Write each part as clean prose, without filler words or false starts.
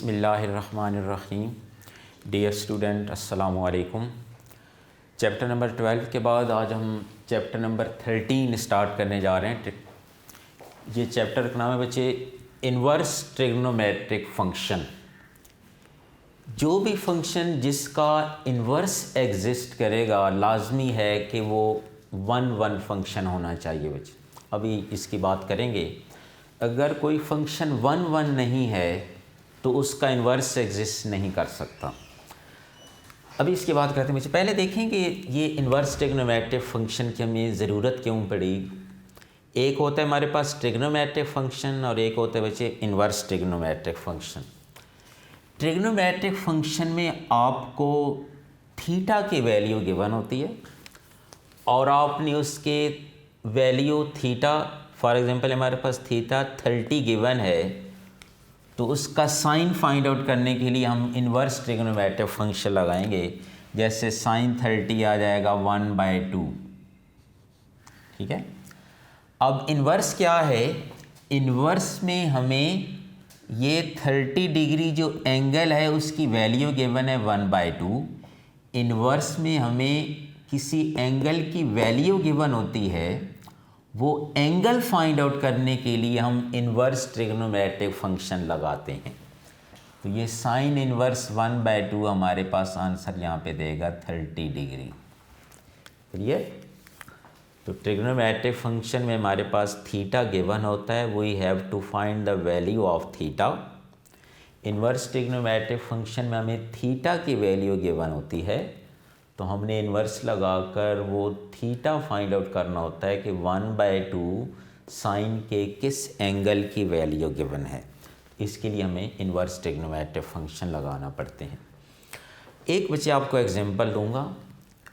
बिस्मिल्लाहिर्रहमानिर्रहीम। Dear student, अस्सलामु अलैकुम। चैप्टर नंबर 12 के बाद आज हम चैप्टर नंबर 13 स्टार्ट करने जा रहे हैं। ये चैप्टर का नाम है बच्चे इन्वर्स ट्रिग्नोमेट्रिक फंक्शन। जो भी फंक्शन जिसका इन्वर्स एग्जिस्ट करेगा लाजमी है कि वो वन फंक्शन होना चाहिए बच्चे। अभी इसकी बात करेंगे। अगर कोई फंक्शन वन नहीं है तो उसका इन्वर्स एग्जिस्ट नहीं कर सकता। अभी इसकी बात करते हैं बच्चे। पहले देखेंगे ये इन्वर्स ट्रिग्नोमेट्रिक फंक्शन की हमें ज़रूरत क्यों पड़ी। एक होता है हमारे पास ट्रिग्नोमेट्रिक फंक्शन और एक होता है बच्चे inverse trigonometric function. Trigonometric function में आपको थीटा की वैल्यू गिवन होती है और आपने उसके वैल्यू थीटा, फॉर एग्जांपल हमारे पास थीटा 30 गिवन है, तो उसका साइन फाइंड आउट करने के लिए हम इन्वर्स ट्रिग्नोमेट्रिक फंक्शन लगाएंगे। जैसे साइन 30 आ जाएगा 1/2। ठीक है। अब इन्वर्स क्या है? इन्वर्स में हमें ये 30 डिग्री जो एंगल है उसकी वैल्यू गिवन है 1/2। इन्वर्स में हमें किसी एंगल की वैल्यू गिवन होती है, वो एंगल फाइंड आउट करने के लिए हम इन्वर्स ट्रिग्नोमेट्रिक फंक्शन लगाते हैं। तो ये साइन इन्वर्स 1/2 हमारे पास आंसर यहाँ पे देगा 30 डिग्री। क्लियर? तो ट्रिग्नोमेट्रिक फंक्शन में हमारे पास थीटा गिवन होता है, we have to find the value of theta. Inverse trigonometric function में हमें थीटा की वैल्यू गिवन होती है, तो हमने इन्वर्स लगाकर वो थीटा फाइंड आउट करना होता है कि 1/2 साइन के किस एंगल की वैल्यू गिवन है। इसके लिए हमें इन्वर्स ट्रिग्नोमेट्रिक फंक्शन लगाना पड़ते हैं। एक बच्चे आपको एग्जांपल दूंगा,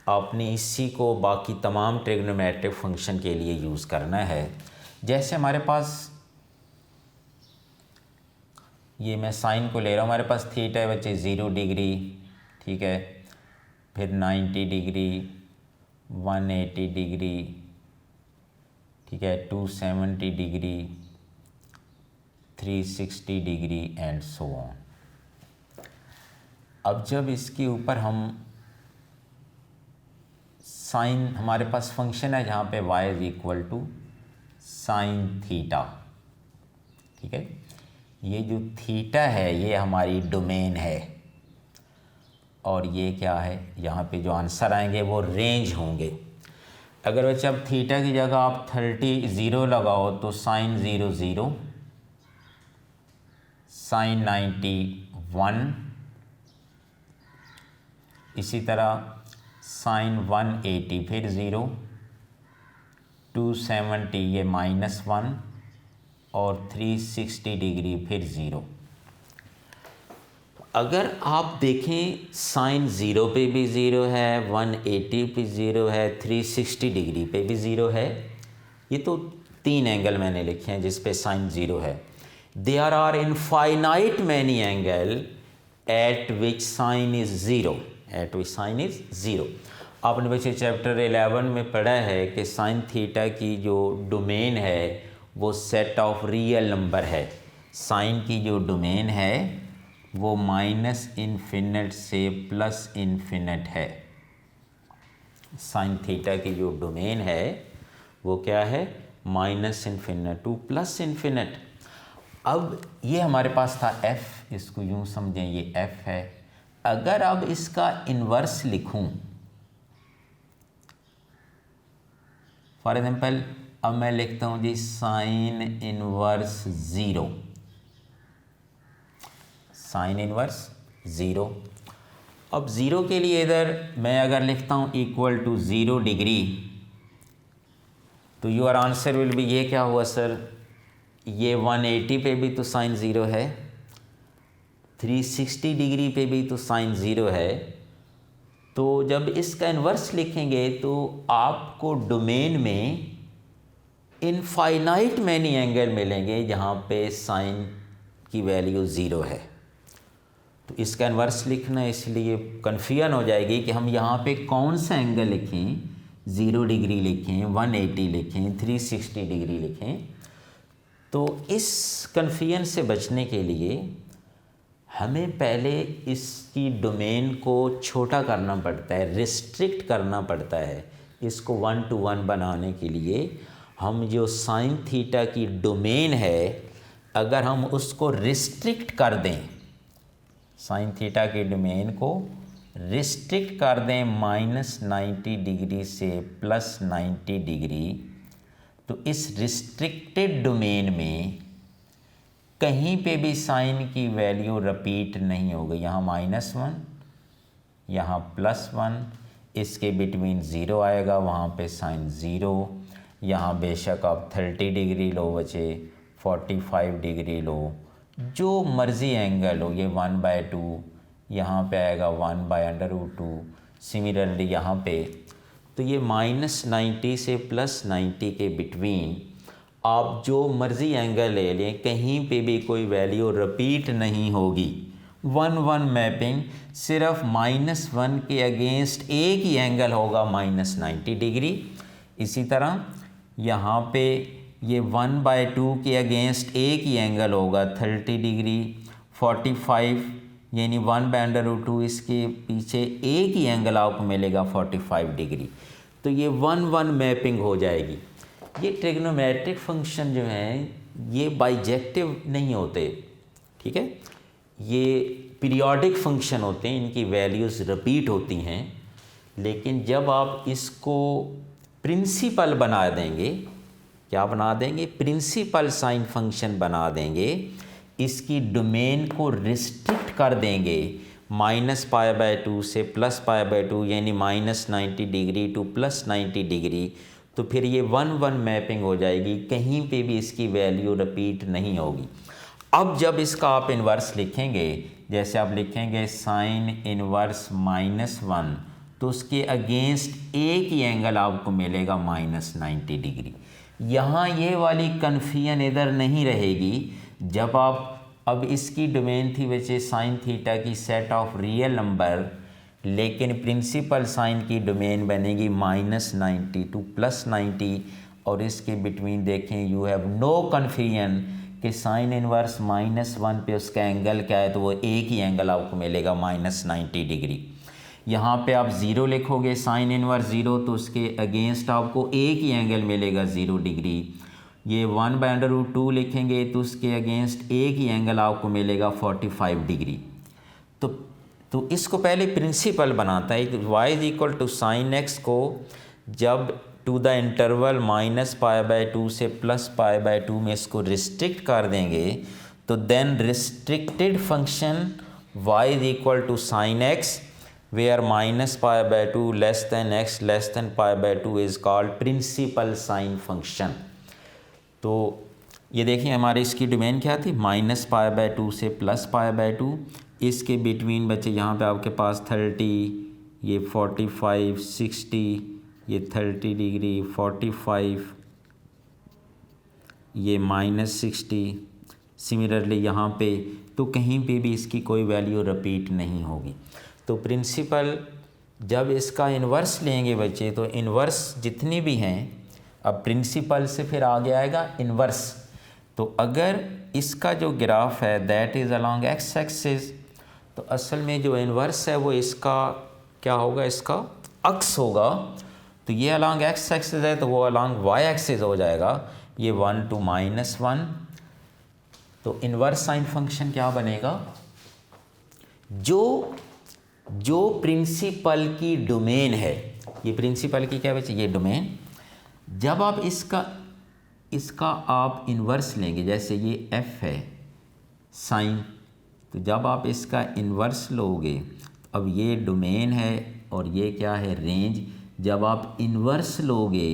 आपने इसी को बाकी तमाम ट्रिग्नोमेट्रिक फंक्शन के लिए यूज़ करना है। जैसे हमारे पास ये मैं साइन को ले रहा हूँ, हमारे पास थीटा है बच्चे 0 डिग्री, ठीक है, फिर 90 डिग्री, 180 डिग्री, ठीक है, 270 degree, 360 degree and so on. अब जब इसके ऊपर हम साइन, हमारे पास फंक्शन है जहाँ पे y is equal to sine theta. ठीक है। ये जो थीटा है ये हमारी डोमेन है और ये क्या है, यहाँ पे जो आंसर आएंगे वो रेंज होंगे। अगर बच्चे अब थीटा की जगह आप 0 लगाओ तो साइन 0, साइन 90 1, इसी तरह साइन 180 फिर 0, 270 ये -1 और 360 डिग्री फिर 0। अगर आप देखें साइन 0 पे भी 0 है, 180 पे 0 है, 360 डिग्री पे भी 0 है। ये तो 3 एंगल मैंने लिखे हैं जिस पे साइन 0 है। There are infinite many angle at which sine is 0, at which sine is 0। आपने बच्चे चैप्टर 11 में पढ़ा है कि साइन थीटा की जो डोमेन है वो सेट ऑफ रियल नंबर है। साइन की जो डोमेन है वो -∞ से +∞ है। साइन थीटा की जो डोमेन है वो क्या है, -∞ टू +∞। अब ये हमारे पास था f, इसको यूँ समझें ये f है। अगर अब इसका इन्वर्स लिखूं, फॉर एग्जांपल अब मैं लिखता हूँ जी साइन इन्वर्स 0, साइन इन्वर्स 0। अब 0 के लिए इधर मैं अगर लिखता हूँ इक्वल टू 0 डिग्री, तो योर आंसर विल बी, ये क्या हुआ सर, ये 180 पे भी तो साइन 0 है, 360 डिग्री पे भी तो साइन 0 है। तो जब इसका इन्वर्स लिखेंगे तो आपको डोमेन में इनफाइनाइट मैनी एंगल मिलेंगे जहाँ पे साइन की वैल्यू 0 है। तो इसका इन्वर्स लिखना इसलिए कन्फ्यूजन हो जाएगी कि हम यहाँ पे कौन सा एंगल लिखें, 0 डिग्री लिखें, 180 लिखें, 360 डिग्री लिखें। तो इस कन्फ्यूजन से बचने के लिए हमें पहले इसकी डोमेन को छोटा करना पड़ता है, रिस्ट्रिक्ट करना पड़ता है। इसको 1 to 1 बनाने के लिए हम जो साइन थीटा की डोमेन है, अगर हम उसको रिस्ट्रिक्ट कर दें, साइन थीटा की डोमेन को रिस्ट्रिक्ट कर दें -90 डिग्री से +90 डिग्री, तो इस रिस्ट्रिक्टेड डोमेन में कहीं पे भी साइन की वैल्यू रिपीट नहीं होगी। यहाँ -1, यहाँ +1, इसके बिटवीन 0 आएगा, वहाँ पे साइन 0। यहाँ बेशक आप 30 डिग्री लो बचे, 45 डिग्री लो, जो मर्ज़ी एंगल हो, ये 1/2, यहाँ पे आएगा 1/√2। सिमिलरली यहाँ पे तो ये -90 से +90 के बिटवीन आप जो मर्ज़ी एंगल ले लें, कहीं पे भी कोई वैल्यू रिपीट नहीं होगी। 1-1 मैपिंग, सिर्फ -1 के अगेंस्ट एक ही एंगल होगा -90 डिग्री। इसी तरह यहाँ पे ये 1/2 के अगेंस्ट एक ही एंगल होगा 30 डिग्री। 45 यानी 1/√2, इसके पीछे एक ही एंगल आपको मिलेगा 45 डिग्री। तो ये 1-1 मैपिंग हो जाएगी। ये ट्रिग्नोमेट्रिक फंक्शन जो हैं ये बाइजेक्टिव नहीं होते, ठीक है, ये पीरियोडिक फंक्शन होते हैं, इनकी वैल्यूज़ रिपीट होती हैं। लेकिन जब आप इसको प्रिंसिपल बना देंगे, क्या बना देंगे, प्रिंसिपल साइन फंक्शन बना देंगे, इसकी डोमेन को रिस्ट्रिक्ट कर देंगे -π/2 से +π/2 यानी -90 डिग्री टू +90 डिग्री, तो फिर ये 1-1 मैपिंग हो जाएगी, कहीं पे भी इसकी वैल्यू रिपीट नहीं होगी। अब जब इसका आप इन्वर्स लिखेंगे, जैसे आप लिखेंगे साइन इन्वर्स -1, तो उसके अगेंस्ट एक ही एंगल आपको मिलेगा -90 डिग्री। यहाँ ये वाली कन्फ्यूजन इधर नहीं रहेगी। जब आप अब इसकी डोमेन थी वैसे साइन थीटा की सेट ऑफ रियल नंबर, लेकिन प्रिंसिपल साइन की डोमेन बनेगी -90 टू +90, और इसके बिटवीन देखें यू हैव नो कन्फ्यूजन कि साइन इनवर्स -1 पे उसका एंगल क्या है, तो वो एक ही एंगल आपको मिलेगा -90 डिग्री। यहाँ पे आप 0 लिखोगे, साइन इनवर्स 0, तो उसके अगेंस्ट आपको एक ही एंगल मिलेगा 0 डिग्री। ये 1/√2 लिखेंगे तो उसके अगेंस्ट एक ही एंगल आपको मिलेगा 45 डिग्री। तो इसको पहले प्रिंसिपल बनाता है। y = sin x को जब टू द इंटरवल -π/2 से +π/2 में इसको रिस्ट्रिक्ट कर देंगे, तो then restricted function y = sin x where -π/2 less than x less than π/2 is called principal sine function. तो ये देखिए हमारे इसकी डोमेन क्या थी, -π/2 से +π/2, इसके बिटवीन बच्चे यहाँ पे आपके पास 30, ये 45, 60, ये 30 डिग्री, 45, ये -60। सिमिलरली यहाँ पे तो कहीं पे भी इसकी कोई वैल्यू रिपीट नहीं होगी। तो प्रिंसिपल जब इसका इन्वर्स लेंगे बच्चे, तो इन्वर्स जितनी भी हैं, अब प्रिंसिपल से फिर आगे आएगा इन्वर्स। तो अगर इसका जो ग्राफ है that is along x axis, तो असल में जो इन्वर्स है वो इसका क्या होगा, इसका अक्स होगा। तो ये अलॉन्ग एक्स एक्सिस है तो वो अलॉन्ग वाई एक्सिस हो जाएगा, ये 1 to -1। तो इन्वर्स साइन फंक्शन क्या बनेगा, जो प्रिंसिपल की डोमेन है, ये प्रिंसिपल की क्या बच्चे, ये डोमेन, जब आप इसका आप इन्वर्स लेंगे, जैसे ये f है साइन, तो जब आप इसका इन्वर्स लोगे, अब ये डोमेन है और ये क्या है, रेंज। जब आप इन्वर्स लोगे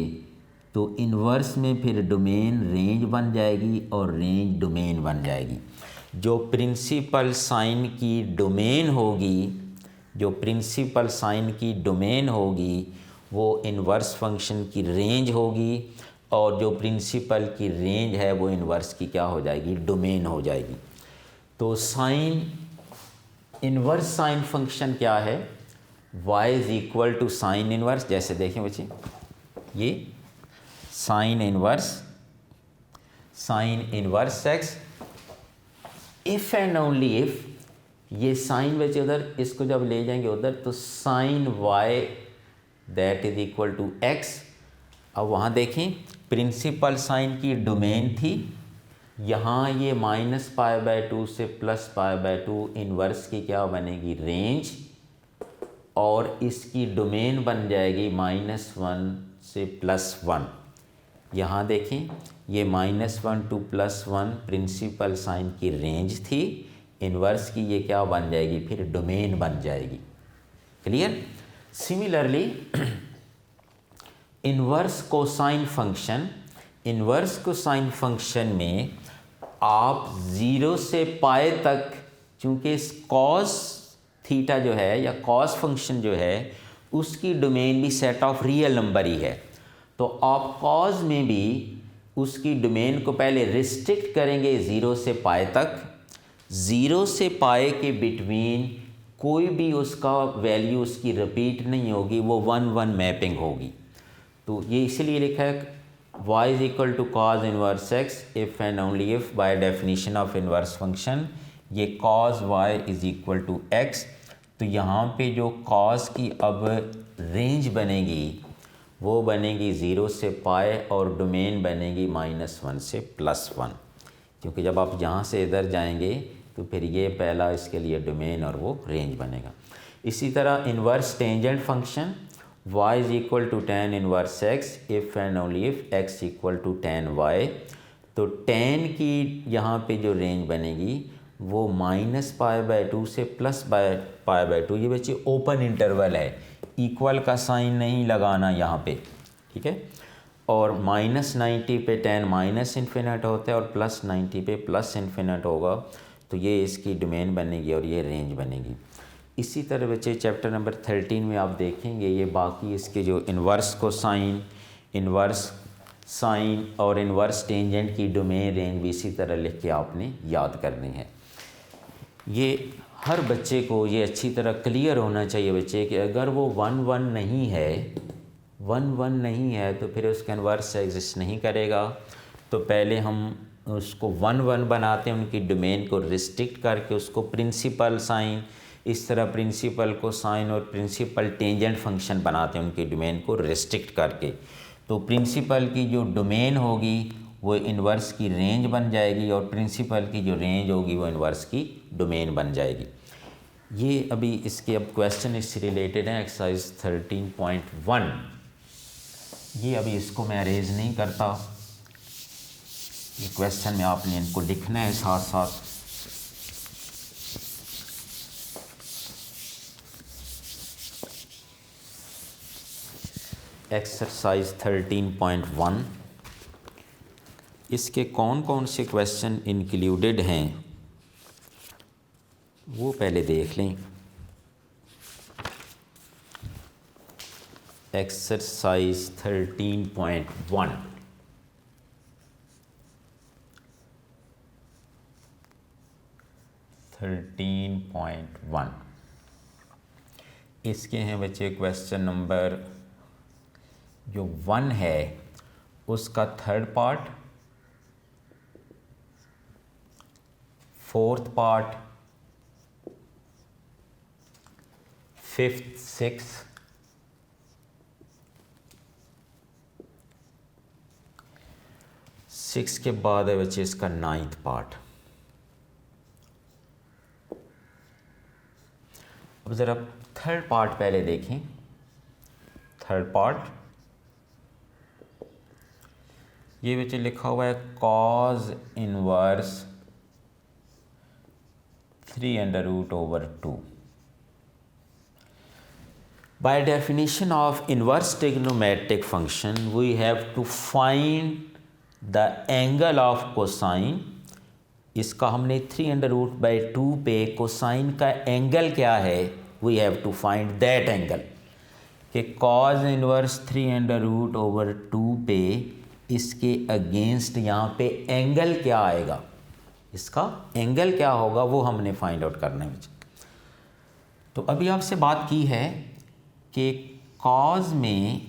तो इन्वर्स में फिर डोमेन रेंज बन जाएगी और रेंज डोमेन बन जाएगी। जो प्रिंसिपल साइन की डोमेन होगी, जो प्रिंसिपल साइन की डोमेन होगी वो इन्वर्स फंक्शन की रेंज होगी, और जो प्रिंसिपल की रेंज है वो इन्वर्स की क्या हो जाएगी, डोमेन हो जाएगी। तो साइन इन्वर्स साइन फंक्शन क्या है, y = साइन इन्वर्स। जैसे देखें बच्चे, ये sine inverse x, if and only if ये साइन बचे उधर, इसको जब ले जाएंगे उधर तो sine y that is equal to x. अब वहाँ देखें प्रिंसिपल साइन की डोमेन थी, यहाँ ये -π/2 से +π/2 इन्वर्स की क्या बनेगी रेंज, और इसकी डोमेन बन जाएगी -1 से +1। यहाँ देखें ये -1 to +1 प्रिंसिपल साइन की रेंज थी, इन्वर्स की ये क्या बन जाएगी फिर डोमेन बन जाएगी। Clear. Similarly inverse cosine function, inverse cosine function में आप 0 से पाए तक, चूँकि कॉस थीटा जो है या कॉस फंक्शन जो है उसकी डोमेन भी सेट ऑफ रियल नंबर ही है, तो आप कॉस में भी उसकी डोमेन को पहले रिस्ट्रिक्ट करेंगे 0 से पाए तक। 0 से पाए के बिटवीन कोई भी उसका वैल्यू उसकी रिपीट नहीं होगी, वो 1-1 मैपिंग होगी। तो ये इसीलिए लिखा है y is equal to cos inverse x if and only if by definition of inverse function ये cos y is equal to x. तो यहाँ पे जो कॉज की अब रेंज बनेगी वो बनेगी 0 से पाए और डोमेन बनेगी -1 से +1, क्योंकि जब आप यहाँ से इधर जाएंगे तो फिर ये पहला इसके लिए डोमेन और वो रेंज बनेगा। इसी तरह inverse tangent function y is equal to tan inverse x if and only if x equal to tan y। तो tan की यहाँ पे जो रेंज बनेगी वो -π/2 से +π/2। ये बच्चे ओपन इंटरवल है, इक्वल का साइन नहीं लगाना यहाँ पे, ठीक है। और -90 पे tan -इन्फिनिट होता है और +90 पे +इन्फिनिट होगा, तो ये इसकी डोमेन बनेगी और ये रेंज बनेगी। इसी तरह बच्चे चैप्टर नंबर 13 में आप देखेंगे ये बाकी इसके जो इन्वर्स कोसाइन, इन्वर्स साइन और इन्वर्स टेंजेंट की डोमेन रेंज भी इसी तरह लिख के आपने याद करनी है। ये हर बच्चे को ये अच्छी तरह क्लियर होना चाहिए बच्चे कि अगर वो 1-1 नहीं है, 1-1 नहीं है तो फिर उसका इन्वर्स एग्जिस्ट नहीं करेगा। तो पहले हम उसको 1-1 बनाते हैं, उनकी डोमेन को रिस्ट्रिक्ट करके उसको प्रिंसिपल साइन, इस तरह प्रिंसिपल को साइन और प्रिंसिपल टेंजेंट फंक्शन बनाते हैं उनकी डोमेन को रिस्ट्रिक्ट करके। तो प्रिंसिपल की जो डोमेन होगी वो इन्वर्स की रेंज बन जाएगी और प्रिंसिपल की जो रेंज होगी वो इन्वर्स की डोमेन बन जाएगी। ये अभी इसके अब क्वेश्चन इससे रिलेटेड है एक्सरसाइज 13.1। ये अभी इसको मैं अरेज नहीं करता, ये क्वेश्चन में आपने इनको लिखना है साथ साथ। एक्सरसाइज 13.1 इसके कौन कौन से क्वेश्चन इंक्लूडेड हैं वो पहले देख लें। एक्सरसाइज 13.1 इसके हैं बच्चे क्वेश्चन नंबर जो 1 है उसका 3rd part, 4th part, 5th, 6th, 6 के बाद है बच्चे इसका 9th पार्ट। अब ज़रा 3rd पार्ट पहले देखें। 3rd पार्ट ये बच्चे लिखा हुआ है cause inverse 3√/2। By definition of inverse trigonometric function, we have to find the angle of cosine। इसका हमने 3√2 पे कोसाइन का एंगल क्या है, we have to find that angle। कि cos इनवर्स 3√2 पे इसके अगेंस्ट यहाँ पे एंगल क्या आएगा, इसका एंगल क्या होगा वो हमने फाइंड आउट करना है। तो अभी आपसे बात की है कि कॉज में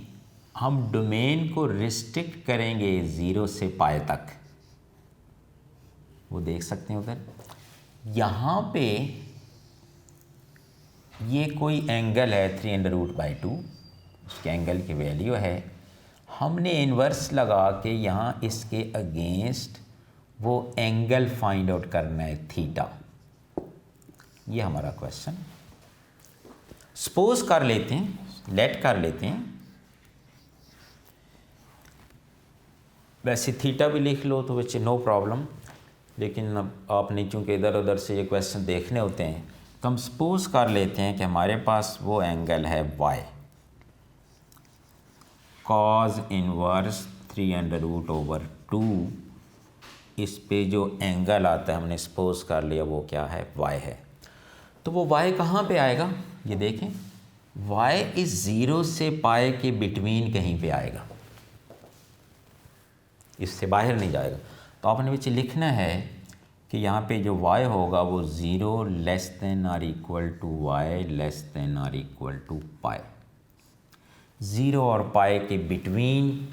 हम डोमेन को रिस्ट्रिक्ट करेंगे 0 से पाए तक, वो देख सकते हैं उधर। यहाँ पे ये कोई एंगल है 3√2, उसके एंगल की वैल्यू है, हमने इन्वर्स लगा के यहाँ इसके अगेंस्ट वो एंगल फाइंड आउट करना है थीटा। ये हमारा क्वेश्चन। सपोज कर लेते हैं, लेट कर लेते हैं, वैसे थीटा भी लिख लो तो बच्चे नो प्रॉब्लम, लेकिन अब आपने चूँकि इधर उधर से ये क्वेश्चन देखने होते हैं तो हम सपोज कर लेते हैं कि हमारे पास वो एंगल है y, cos इनवर्स 3√2, इस पे जो एंगल आता है हमने सपोज कर लिया वो क्या है, y है। तो वो y कहाँ पे आएगा, ये देखें, y इस 0 से पाए के बिटवीन कहीं पे आएगा, इससे बाहर नहीं जाएगा। तो आपने बच्चे लिखना है कि यहाँ पे जो y होगा वो 0 less than or equal to y less than or equal to pi. 0 और पाई के बिटवीन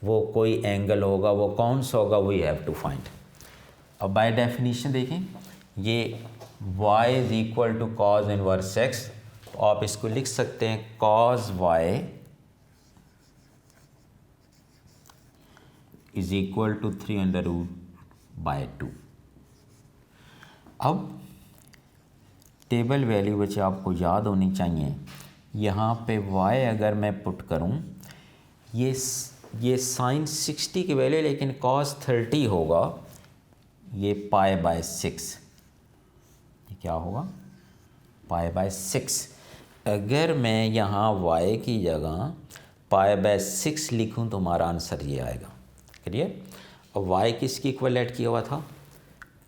वो कोई एंगल होगा, वो कौन सा होगा, वी हैव टू फाइंड। अब बाय डेफिनेशन देखें, ये y is equal to cos inverse x, तो आप इसको लिख सकते हैं cos y is equal to 3√2। अब टेबल वैल्यू बच्चे आपको याद होनी चाहिए, यहाँ पे y अगर मैं पुट करूँ, ये साइन 60 की वैल्यू, लेकिन cos 30 होगा, ये π/6, ये क्या होगा, π/6। अगर मैं यहाँ y की जगह π/6 लिखूँ तो हमारा आंसर ये आएगा। क्लियर। और y किसकी इक्वलेट किया हुआ था,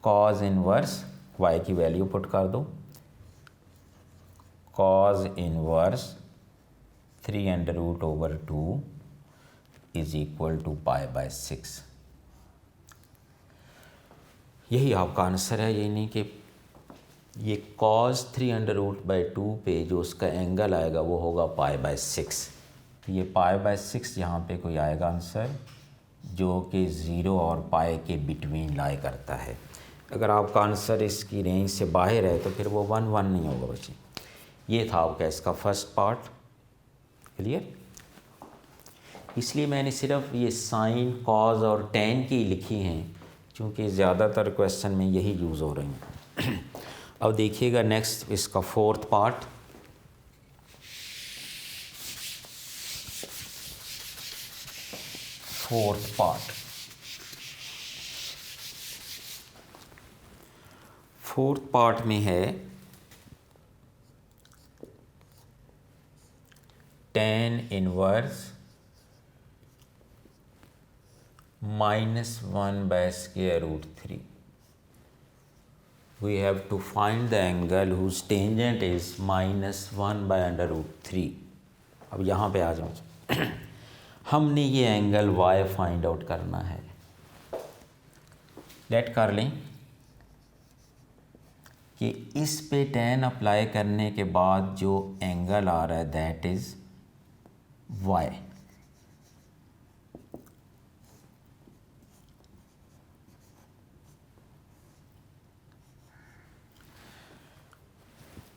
cos इनवर्स, y की वैल्यू पुट कर दो, cos inverse 3√2 is equal to π/6। यही आपका आंसर है। यही नहीं कि ये cos 3√2 पे जो उसका एंगल आएगा वो होगा π/6, तो ये π/6 यहाँ पे कोई आएगा आंसर जो कि 0 और पाई के बिटवीन लाई करता है। अगर आपका आंसर इसकी रेंज से बाहर है तो फिर वो 1 नहीं होगा बच्चे। ये था आपका इसका फर्स्ट पार्ट। क्लियर। इसलिए मैंने सिर्फ ये साइन, कॉज और टेन की लिखी हैं क्योंकि ज़्यादातर क्वेश्चन में यही यूज़ हो रही हैं। अब देखिएगा नेक्स्ट इसका फोर्थ पार्ट। फोर्थ पार्ट में है tan inverse -1/√3। We have to find the angle whose tangent is -1/√3। अब यहाँ पे आ जाओ। हमने ये एंगल y फाइंड आउट करना है। लेट कर लें कि इस पे tan अप्लाई करने के बाद जो एंगल आ रहा है दैट इज़ y।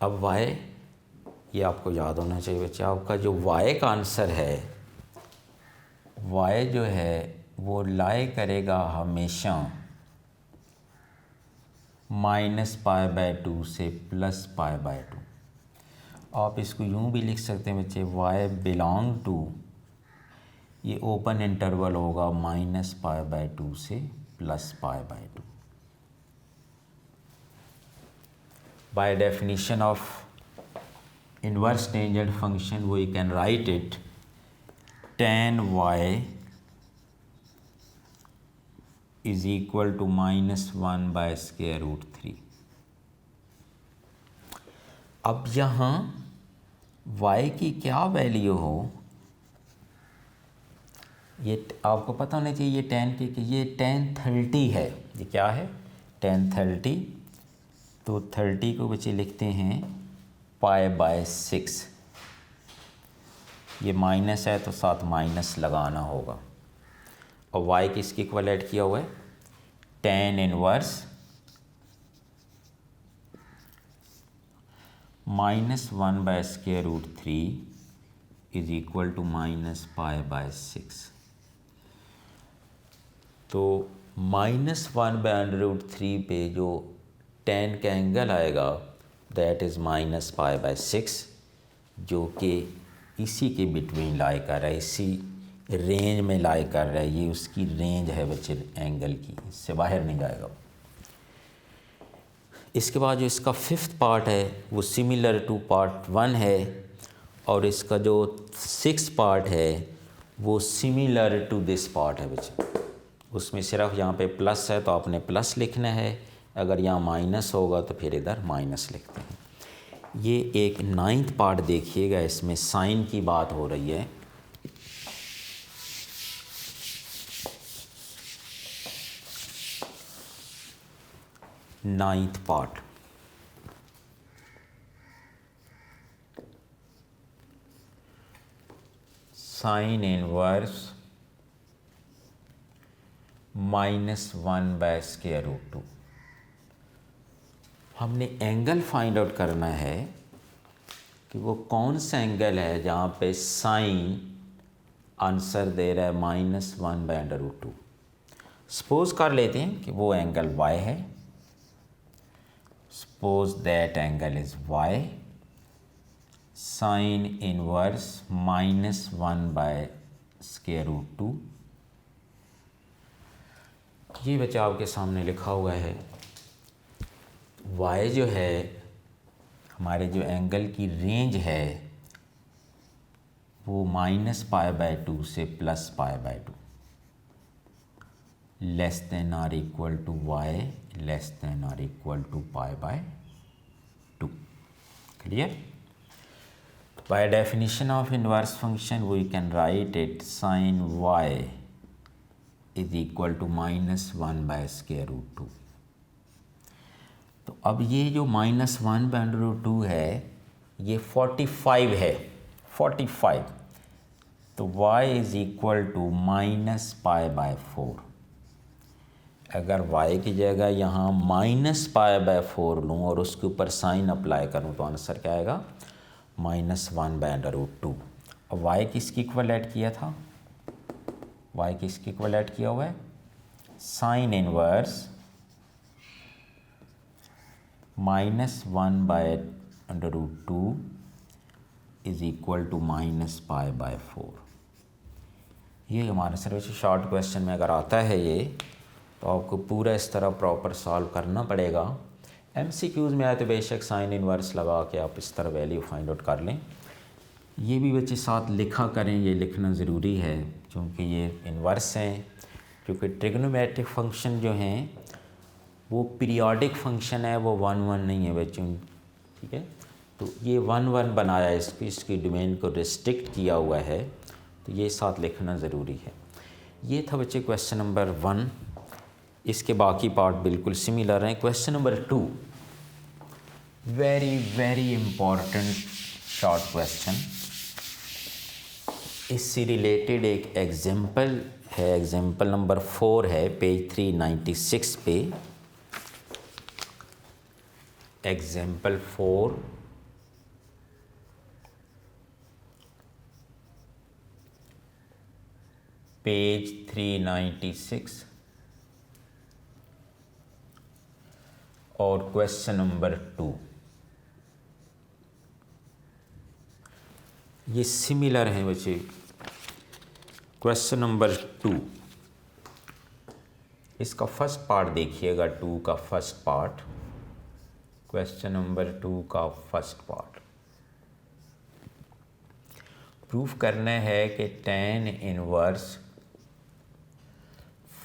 अब y, ये आपको याद होना चाहिए बच्चे, आपका जो y का आंसर है, y जो है वो लाई करेगा हमेशा -π/2 से +π/2। आप इसको यूँ भी लिख सकते हैं बच्चे, y बिलोंग टू, ये ओपन इंटरवल होगा -π/2 से +π/2। By definition of inverse tangent function we can write it tan y is equal to -1/√3। अब यहाँ y की क्या वैल्यू हो, ये आपको पता होना चाहिए, ये tan की कि ये tan 30 है। ये क्या है, tan 30। तो 30 को बच्चे लिखते हैं π/6। ये माइनस है तो साथ माइनस लगाना होगा। और y किसकी इक्वलेट किया हुआ है, tan inverse -1/√3 is equal to -π/6। तो -1/√3 पे जो tan का एंगल आएगा दैट इज़ -π/6, जो कि इसी के बिटवीन लाई कर रहा है, इसी रेंज में लाई कर रहा है। ये उसकी रेंज है बच्चे एंगल की, इससे बाहर नहीं जाएगा। इसके बाद जो इसका फिफ्थ पार्ट है वो सिमिलर टू पार्ट 1 है, और इसका जो सिक्स पार्ट है वो सिमिलर टू दिस पार्ट है बच्चे। उसमें सिर्फ यहाँ पे प्लस है तो आपने प्लस लिखना है, अगर यहाँ माइनस होगा तो फिर इधर माइनस लिखते हैं। ये एक नाइन्थ पार्ट देखिएगा, इसमें साइन की बात हो रही है। Ninth part, sign inverse -1/√2। हमने एंगल फाइंड आउट करना है कि वो कौन सा एंगल है जहाँ पे साइन आंसर दे रहा है -1/√2। सपोज कर लेते हैं कि वो एंगल y है। Suppose that angle is y, sign inverse -1/√2। ये बच्चा आपके सामने लिखा हुआ है। y जो है हमारे जो एंगल की रेंज है वो -π/2 से +π/2, less than or equal to y less than or equal to π/2। Clear? By definition of inverse function we can write it sine y is equal to -1/√2। तो अब ये जो -1/√2 है ये 45 है, 45। तो y इज इक्वल टू -π/4। अगर y की जगह यहाँ -π/4 लूँ और उसके ऊपर साइन अप्लाई करूँ तो आंसर क्या आएगा? -1/√2। अब y किसकी इक्वल ऐड किया था? y किसकी इक्वल ऐड किया हुआ है? Sine inverse -1/√2 is equal to -π/4। ये हमारे सर वैसे शॉर्ट क्वेश्चन में अगर आता है ये, तो आपको पूरा इस तरह प्रॉपर सॉल्व करना पड़ेगा। MCQs में आए तो बेशक साइन इनवर्स लगा के आप इस तरह वैल्यू फाइंड आउट कर लें। ये भी बच्चे साथ लिखा करें, ये लिखना ज़रूरी है क्योंकि ये इनवर्स हैं। क्योंकि ट्रिग्नोमेट्रिक फंक्शन जो हैं वो पीरियोडिक फंक्शन है, वो 1 नहीं है बच्चों, ठीक है। तो ये 1 बनाया है, इसकी डोमेन को रिस्ट्रिक्ट किया हुआ है, तो ये साथ लिखना ज़रूरी है। ये था बच्चे क्वेश्चन नंबर 1। इसके बाकी पार्ट बिल्कुल सिमिलर हैं। Question number 2, very very important short question. इससे रिलेटेड एक एग्जाम्पल है, एग्जाम्पल नंबर 4 है, पेज 396 पे। एग्जाम्पल 4, पेज 396 और क्वेश्चन नंबर 2 ये सिमिलर हैं बच्चे। क्वेश्चन नंबर 2, इसका फर्स्ट पार्ट देखिएगा, 2 का फर्स्ट पार्ट, क्वेश्चन नंबर 2 का फर्स्ट पार्ट। प्रूफ करना है कि tan इनवर्स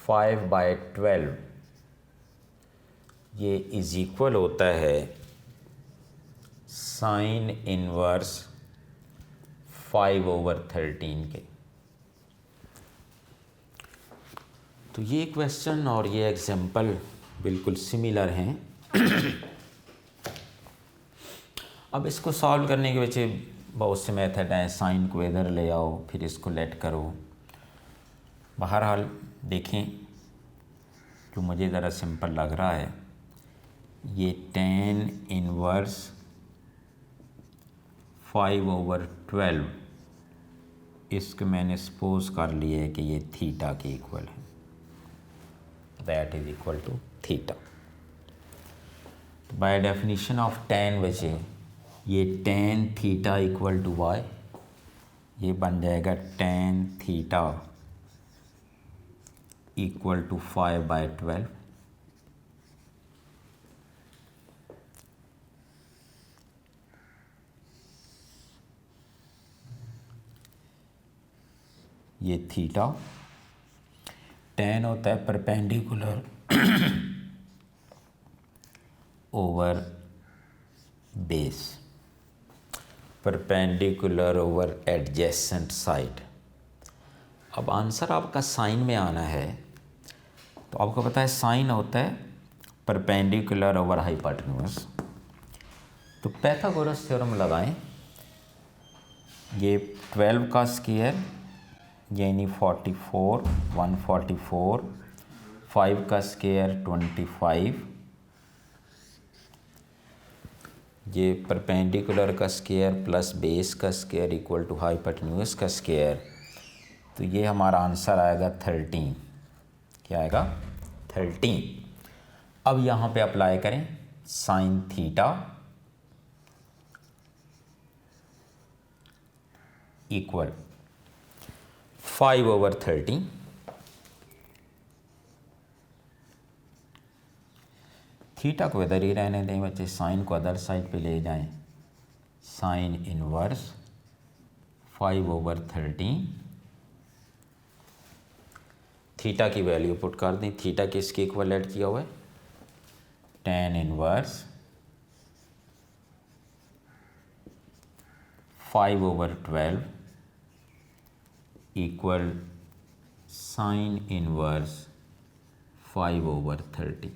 5/12 ये इज इक्वल होता है साइन इनवर्स 5/13 के। तो ये क्वेश्चन और ये एग्जाम्पल बिल्कुल सिमिलर हैं। अब इसको सॉल्व करने के बच्चे बहुत से मेथड हैं। साइन को इधर ले आओ, फिर इसको लेट करो। बहरहाल देखें, जो मुझे ज़रा सिंपल लग रहा है, ये tan इनवर्स 5/12 इसको मैंने सपोज कर लिया है कि ये थीटा के इक्वल है, that is equal to theta. By definition of tan बचे ये tan theta equal to y, ये बन जाएगा tan थीटा इक्वल टू 5/12। ये थीटा, tan होता है perpendicular over base, perpendicular over adjacent side. अब आंसर आपका साइन में आना है, तो आपको पता है साइन होता है परपेंडिकुलर ओवर हाइपोटेन्यूज। तो पाइथागोरस थ्योरम लगाएं, ये 12 का स्क्वायर यानी 44, 144, 5 का स्क्वायर 25, ये परपेंडिकुलर का स्क्वायर प्लस बेस का स्क्वायर इक्वल टू हाइपोटेन्यूज का स्क्वायर, तो ये हमारा आंसर आएगा 13। क्या आएगा? 13। अब यहाँ पे अप्लाई करें साइन थीटा इक्वल 5/13। थीटा को इधर ही रहने दें बच्चे, साइन को अदर साइड पे ले जाएं, साइन इनवर्स 5/13। थीटा की वैल्यू पुट कर दें, थीटा किसके इक्वल ऐड किया हुआ है? tan inverse 5/12 equal sine inverse 5/30।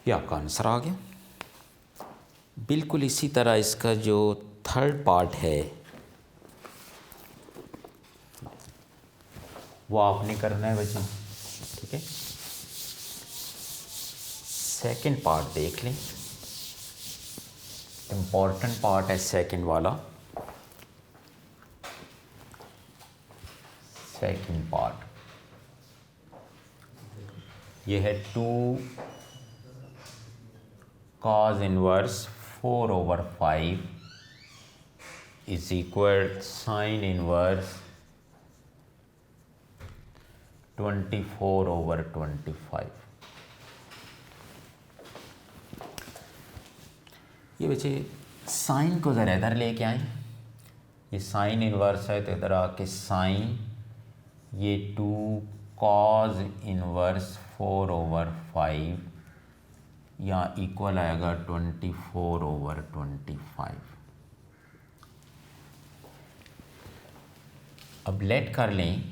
ये आपका आंसर आ गया। बिल्कुल इसी तरह इसका जो थर्ड पार्ट है वो आपने करना है बच्चों, ठीक है। सेकंड पार्ट देख लें, इम्पॉर्टेंट पार्ट है सेकंड वाला। सेकंड पार्ट ये है 2 cos inverse 4/5 is equal sine inverse 24/25। ये बच्चे साइन को ज़रा इधर लेके आए, ये साइन इनवर्स है तो इधर आके साइन, ये 2 cos इनवर्स 4/5 यहाँ इक्वल आएगा 24/25। अब लेट कर लें,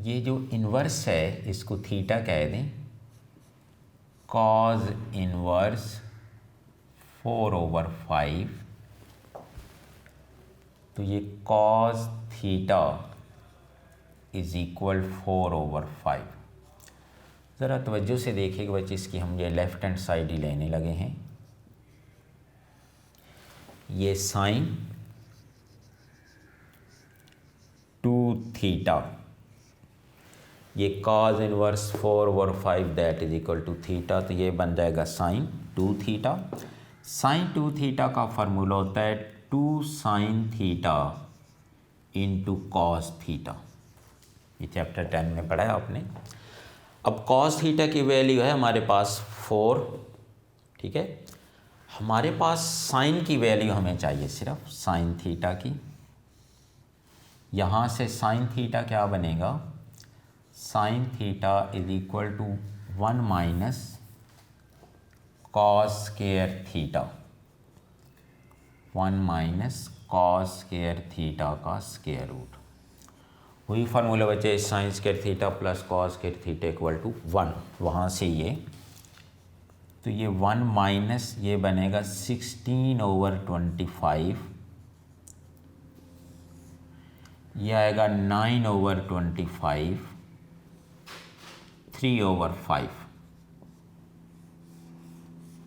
ये जो इन्वर्स है इसको थीटा कह दें, cos इनवर्स 4/5, तो ये cos थीटा इज इक्वल 4/5। ज़रा तवज्जो से देखिएगा बच्चे, इसकी हम ये लेफ़्ट हैंड साइड ही लेने लगे हैं। ये साइन 2 थीटा, ये cos inverse 4/5 that is equal to theta, तो ये बन जाएगा साइन 2 थीटा। साइन 2 थीटा का फार्मूला होता है 2 sine theta into cos theta. ये चैप्टर 10 में पढ़ा है आपने। अब कॉस थीटा की वैल्यू है हमारे पास 4, ठीक है। हमारे पास साइन की वैल्यू हमें चाहिए सिर्फ साइन थीटा की। यहाँ से साइन थीटा क्या बनेगा? Sine theta is equal to 1 minus cos square theta, 1 minus cos square theta का स्क्वायर रूट। वही फार्मूला बचे sine square theta plus cos square theta equal to 1। वहाँ से ये, तो ये 1 माइनस ये बनेगा 16/25, ये आएगा 9/25, 3/5।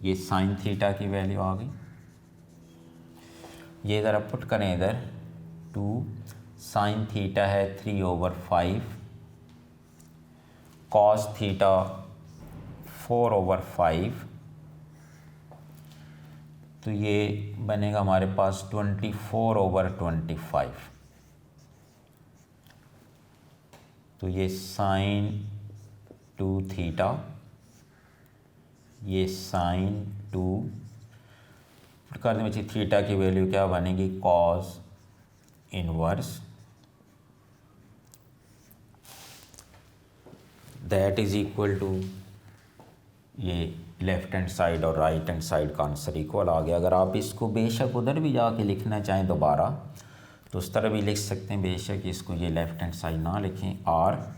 ये साइन थीटा की वैल्यू आ गई। ये ज़रा पुट करें इधर, 2 साइन थीटा है 3/5, कॉस थीटा 4/5, तो ये बनेगा हमारे पास 24/25। तो ये साइन 2 थीटा, ये साइन 2 कर दें बच्चे, थीटा की वैल्यू क्या बनेगी, cos inverse, that is equal to, ये लेफ्ट हैंड साइड और राइट हैंड साइड का आंसर इक्वल आ गया। अगर आप इसको बेशक उधर भी जाके लिखना चाहें दोबारा तो उस तरह भी लिख सकते हैं, बेशक इसको ये लेफ्ट हैंड साइड ना लिखें और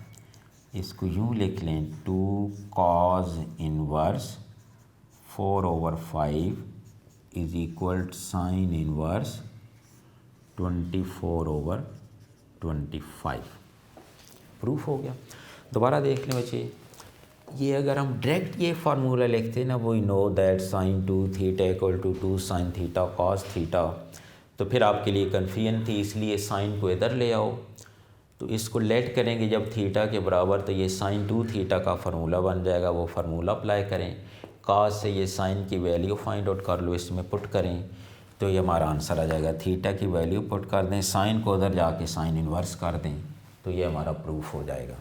इसको यूँ लिख लें, 2 cos inverse 4/5 is equal sine inverse 24/25। Proof हो गया। दोबारा देख लें बच्चे, ये अगर हम डायरेक्ट ये फार्मूला लिखते ना, वो know that sine 2 theta equal to 2 sine theta cos theta, तो फिर आपके लिए कन्फ्यूजन थी, इसलिए साइन को इधर ले आओ। तो इसको लेट करेंगे जब थीटा के बराबर, तो ये साइन 2 थीटा का फार्मूला बन जाएगा, वो फार्मूला अप्लाई करें, कॉस से ये साइन की वैल्यू फाइंड आउट कर लो, इसमें पुट करें तो ये हमारा आंसर आ जाएगा। थीटा की वैल्यू पुट कर दें, साइन को उधर जाके साइन इन्वर्स कर दें, तो ये हमारा प्रूफ हो जाएगा।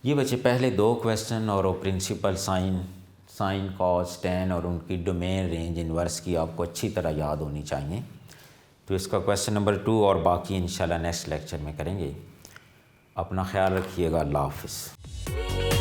ये बच्चे पहले 2 क्वेश्चन और वो प्रिंसिपल साइन कॉस टेन और उनकी डोमेन रेंज इन्वर्स की आपको अच्छी तरह याद होनी चाहिए। तो इसका क्वेश्चन नंबर 2 और बाकी इंशाल्लाह नेक्स्ट लेक्चर में करेंगे। अपना ख्याल रखिएगा। अल्लाह हाफ़िज़।